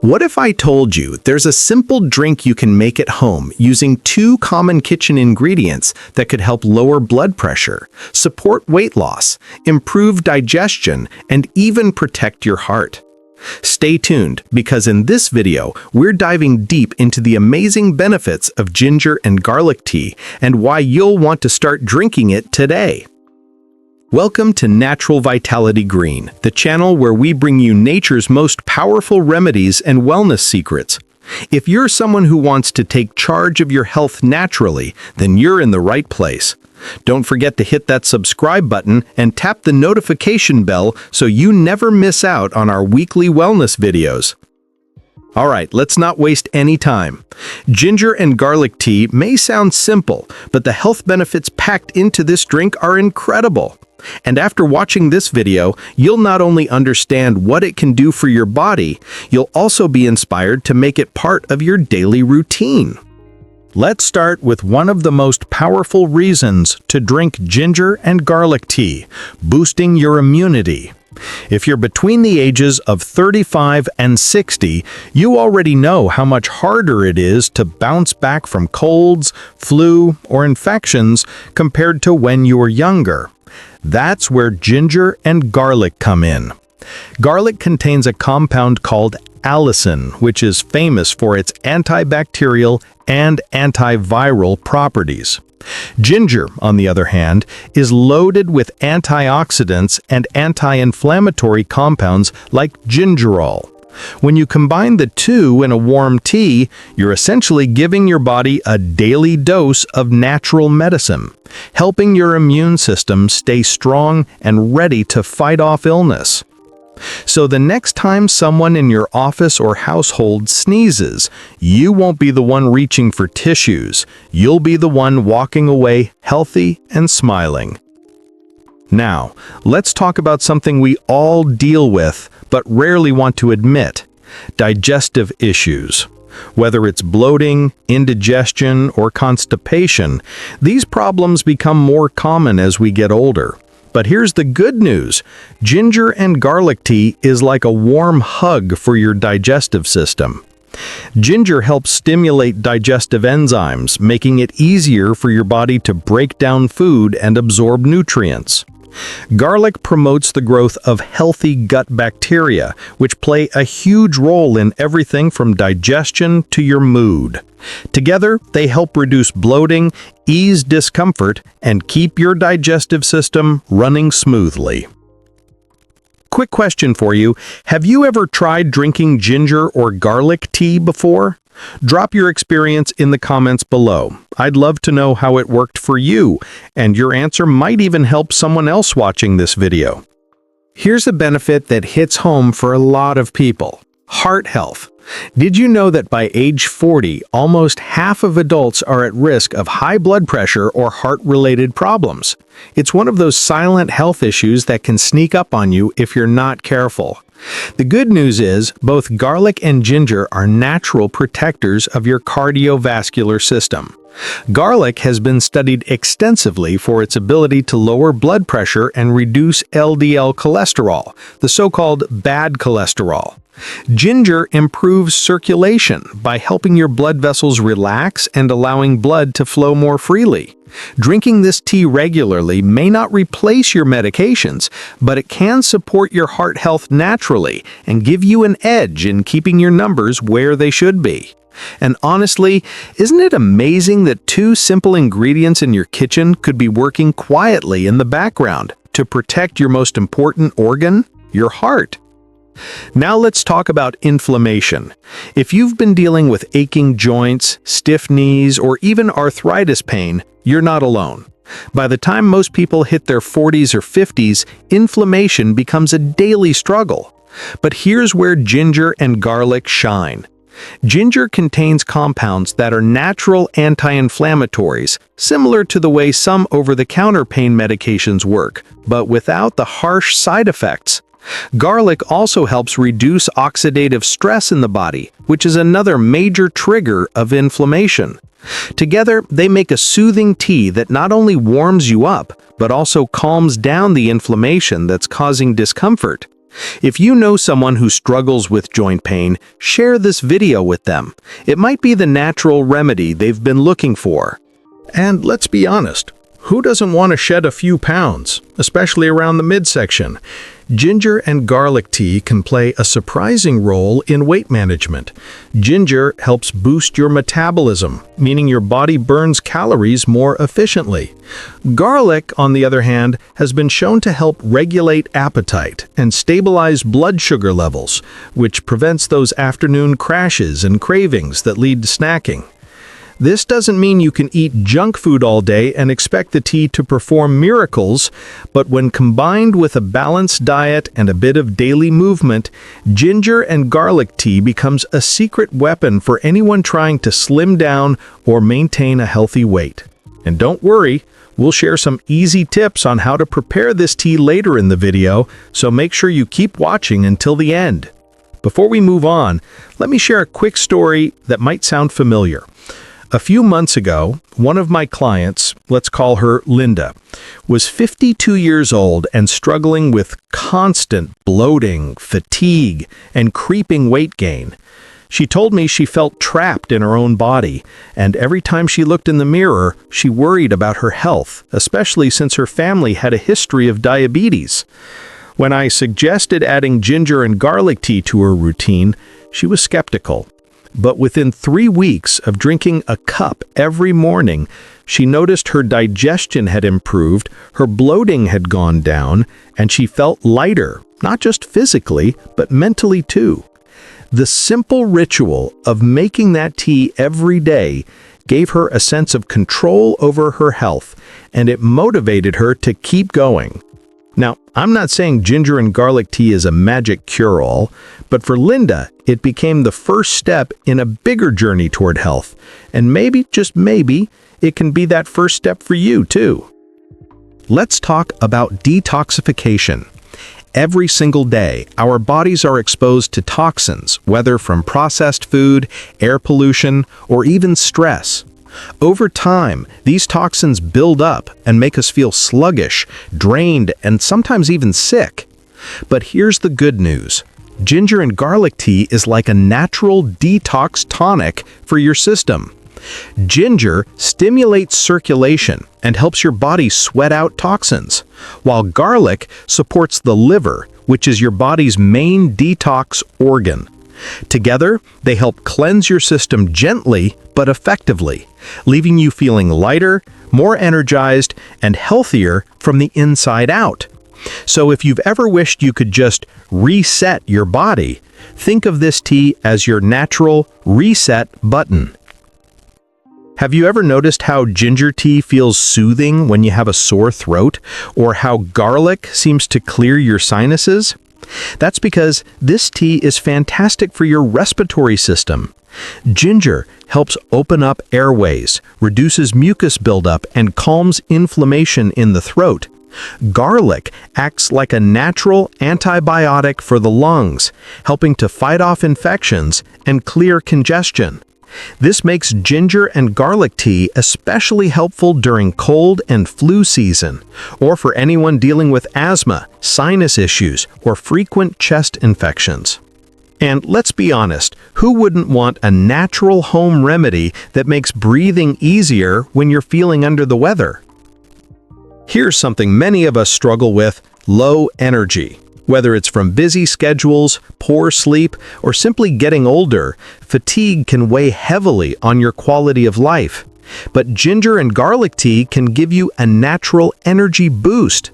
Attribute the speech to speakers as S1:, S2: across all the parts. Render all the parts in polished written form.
S1: What if I told you there's a simple drink you can make at home using two common kitchen ingredients that could help lower blood pressure, support weight loss, improve digestion, and even protect your heart? Stay tuned, because in this video, we're diving deep into the amazing benefits of ginger and garlic tea and why you'll want to start drinking it today. Welcome to Natural Vitality Green, the channel where we bring you nature's most powerful remedies and wellness secrets. If you're someone who wants to take charge of your health naturally, then you're in the right place. Don't forget to hit that subscribe button and tap the notification bell so you never miss out on our weekly wellness videos. All right, let's not waste any time. Ginger and garlic tea may sound simple, but the health benefits packed into this drink are incredible. And after watching this video, you'll not only understand what it can do for your body, you'll also be inspired to make it part of your daily routine. Let's start with one of the most powerful reasons to drink ginger and garlic tea: boosting your immunity. If you're between the ages of 35 and 60, you already know how much harder it is to bounce back from colds, flu, or infections compared to when you were younger. That's where ginger and garlic come in. Garlic contains a compound called allicin, which is famous for its antibacterial and antiviral properties. Ginger, on the other hand, is loaded with antioxidants and anti-inflammatory compounds like gingerol. When you combine the two in a warm tea, you're essentially giving your body a daily dose of natural medicine, helping your immune system stay strong and ready to fight off illness. So the next time someone in your office or household sneezes, you won't be the one reaching for tissues. You'll be the one walking away healthy and smiling. Now, let's talk about something we all deal with but rarely want to admit: digestive issues. Whether it's bloating, indigestion, or constipation, these problems become more common as we get older. But here's the good news: ginger and garlic tea is like a warm hug for your digestive system. Ginger helps stimulate digestive enzymes, making it easier for your body to break down food and absorb nutrients. Garlic promotes the growth of healthy gut bacteria, which play a huge role in everything from digestion to your mood. Together, they help reduce bloating, ease discomfort, and keep your digestive system running smoothly. Quick question for you: have you ever tried drinking ginger or garlic tea before? Drop your experience in the comments below. I'd love to know how it worked for you, and your answer might even help someone else watching this video. Here's a benefit that hits home for a lot of people: heart health. Did you know that by age 40, almost half of adults are at risk of high blood pressure or heart-related problems? It's one of those silent health issues that can sneak up on you if you're not careful. The good news is, both garlic and ginger are natural protectors of your cardiovascular system. Garlic has been studied extensively for its ability to lower blood pressure and reduce LDL cholesterol, the so-called bad cholesterol. Ginger improves circulation by helping your blood vessels relax and allowing blood to flow more freely. Drinking this tea regularly may not replace your medications, but it can support your heart health naturally and give you an edge in keeping your numbers where they should be. And honestly, isn't it amazing that two simple ingredients in your kitchen could be working quietly in the background to protect your most important organ, your heart? Now let's talk about inflammation. If you've been dealing with aching joints, stiff knees, or even arthritis pain, you're not alone. By the time most people hit their 40s or 50s, inflammation becomes a daily struggle. But here's where ginger and garlic shine. Ginger contains compounds that are natural anti-inflammatories, similar to the way some over-the-counter pain medications work, but without the harsh side effects. Garlic also helps reduce oxidative stress in the body, which is another major trigger of inflammation. Together, they make a soothing tea that not only warms you up, but also calms down the inflammation that's causing discomfort. If you know someone who struggles with joint pain, share this video with them. It might be the natural remedy they've been looking for. And let's be honest, who doesn't want to shed a few pounds, especially around the midsection? Ginger and garlic tea can play a surprising role in weight management. Ginger helps boost your metabolism, meaning your body burns calories more efficiently. Garlic, on the other hand, has been shown to help regulate appetite and stabilize blood sugar levels, which prevents those afternoon crashes and cravings that lead to snacking. This doesn't mean you can eat junk food all day and expect the tea to perform miracles, but when combined with a balanced diet and a bit of daily movement, ginger and garlic tea becomes a secret weapon for anyone trying to slim down or maintain a healthy weight. And don't worry, we'll share some easy tips on how to prepare this tea later in the video, so make sure you keep watching until the end. Before we move on, let me share a quick story that might sound familiar. A few months ago, one of my clients, let's call her Linda, was 52 years old and struggling with constant bloating, fatigue, and creeping weight gain. She told me she felt trapped in her own body, and every time she looked in the mirror, she worried about her health, especially since her family had a history of diabetes. When I suggested adding ginger and garlic tea to her routine, she was skeptical. But within 3 weeks of drinking a cup every morning, she noticed her digestion had improved, her bloating had gone down, and she felt lighter, not just physically, but mentally too. The simple ritual of making that tea every day gave her a sense of control over her health, and it motivated her to keep going. Now, I'm not saying ginger and garlic tea is a magic cure-all, but for Linda, it became the first step in a bigger journey toward health. And maybe, just maybe, it can be that first step for you, too. Let's talk about detoxification. Every single day, our bodies are exposed to toxins, whether from processed food, air pollution, or even stress. Over time, these toxins build up and make us feel sluggish, drained, and sometimes even sick. But here's the good news. Ginger and garlic tea is like a natural detox tonic for your system. Ginger stimulates circulation and helps your body sweat out toxins, while garlic supports the liver, which is your body's main detox organ. Together, they help cleanse your system gently but effectively, leaving you feeling lighter, more energized, and healthier from the inside out. So if you've ever wished you could just reset your body, think of this tea as your natural reset button. Have you ever noticed how ginger tea feels soothing when you have a sore throat, or how garlic seems to clear your sinuses? That's because this tea is fantastic for your respiratory system. Ginger helps open up airways, reduces mucus buildup, and calms inflammation in the throat. Garlic acts like a natural antibiotic for the lungs, helping to fight off infections and clear congestion. This makes ginger and garlic tea especially helpful during cold and flu season, or for anyone dealing with asthma, sinus issues, or frequent chest infections. And let's be honest, who wouldn't want a natural home remedy that makes breathing easier when you're feeling under the weather? Here's something many of us struggle with: low energy. Whether it's from busy schedules, poor sleep, or simply getting older, fatigue can weigh heavily on your quality of life. But ginger and garlic tea can give you a natural energy boost.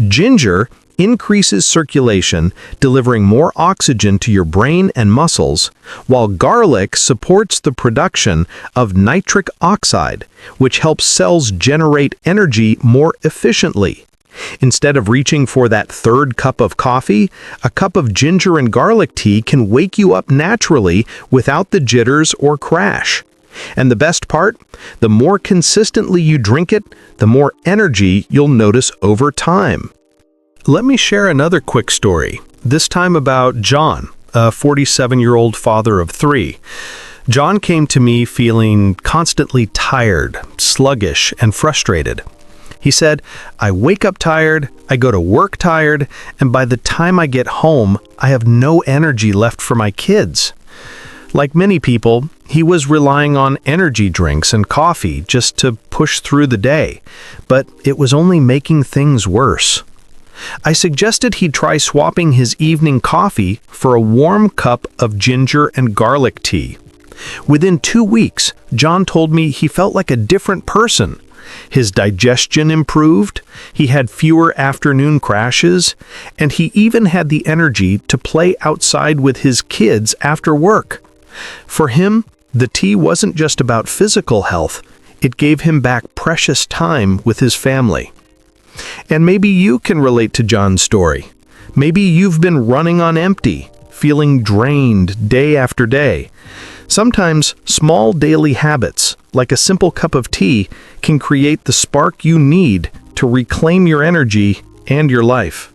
S1: Ginger increases circulation, delivering more oxygen to your brain and muscles, while garlic supports the production of nitric oxide, which helps cells generate energy more efficiently. Instead of reaching for that third cup of coffee, a cup of ginger and garlic tea can wake you up naturally without the jitters or crash. And the best part? The more consistently you drink it, the more energy you'll notice over time. Let me share another quick story, this time about John, a 47-year-old father of 3. John came to me feeling constantly tired, sluggish, and frustrated. He said, "I wake up tired, I go to work tired, and by the time I get home, I have no energy left for my kids." Like many people, he was relying on energy drinks and coffee just to push through the day, but it was only making things worse. I suggested he try swapping his evening coffee for a warm cup of ginger and garlic tea. Within 2 weeks, John told me he felt like a different person. His digestion improved, he had fewer afternoon crashes, and he even had the energy to play outside with his kids after work. For him, the tea wasn't just about physical health, it gave him back precious time with his family. And maybe you can relate to John's story. Maybe you've been running on empty, feeling drained day after day. Sometimes small daily habits, like a simple cup of tea, can create the spark you need to reclaim your energy and your life.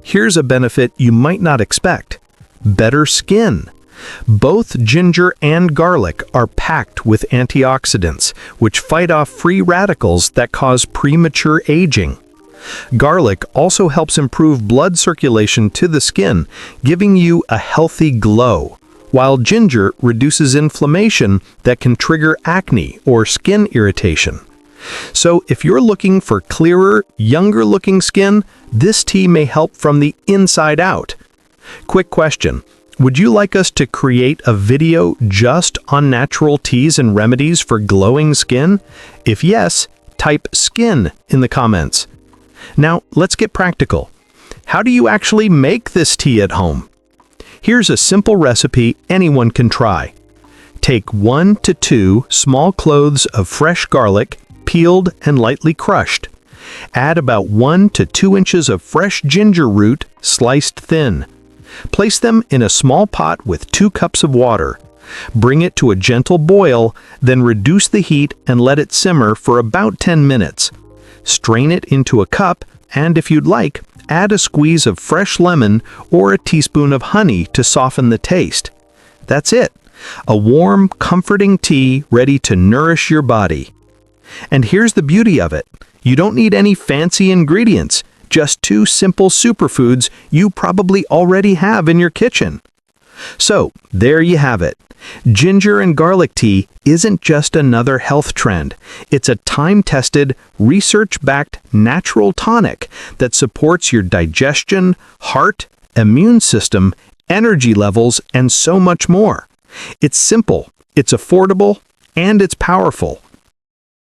S1: Here's a benefit you might not expect: better skin. Both ginger and garlic are packed with antioxidants, which fight off free radicals that cause premature aging. Garlic also helps improve blood circulation to the skin, giving you a healthy glow, while ginger reduces inflammation that can trigger acne or skin irritation. So if you're looking for clearer, younger-looking skin, this tea may help from the inside out. Quick question: would you like us to create a video just on natural teas and remedies for glowing skin? If yes, type "skin" in the comments. Now, let's get practical. How do you actually make this tea at home? Here's a simple recipe anyone can try. Take 1 to 2 small cloves of fresh garlic, peeled and lightly crushed. Add about 1 to 2 inches of fresh ginger root, sliced thin. Place them in a small pot with 2 cups of water. Bring it to a gentle boil, then reduce the heat and let it simmer for about 10 minutes. Strain it into a cup, and if you'd like, add a squeeze of fresh lemon or a teaspoon of honey to soften the taste. That's it. A warm, comforting tea ready to nourish your body. And here's the beauty of it. You don't need any fancy ingredients, just 2 simple superfoods you probably already have in your kitchen. So, there you have it. Ginger and garlic tea isn't just another health trend. It's a time-tested, research-backed natural tonic that supports your digestion, heart, immune system, energy levels, and so much more. It's simple, it's affordable, and it's powerful.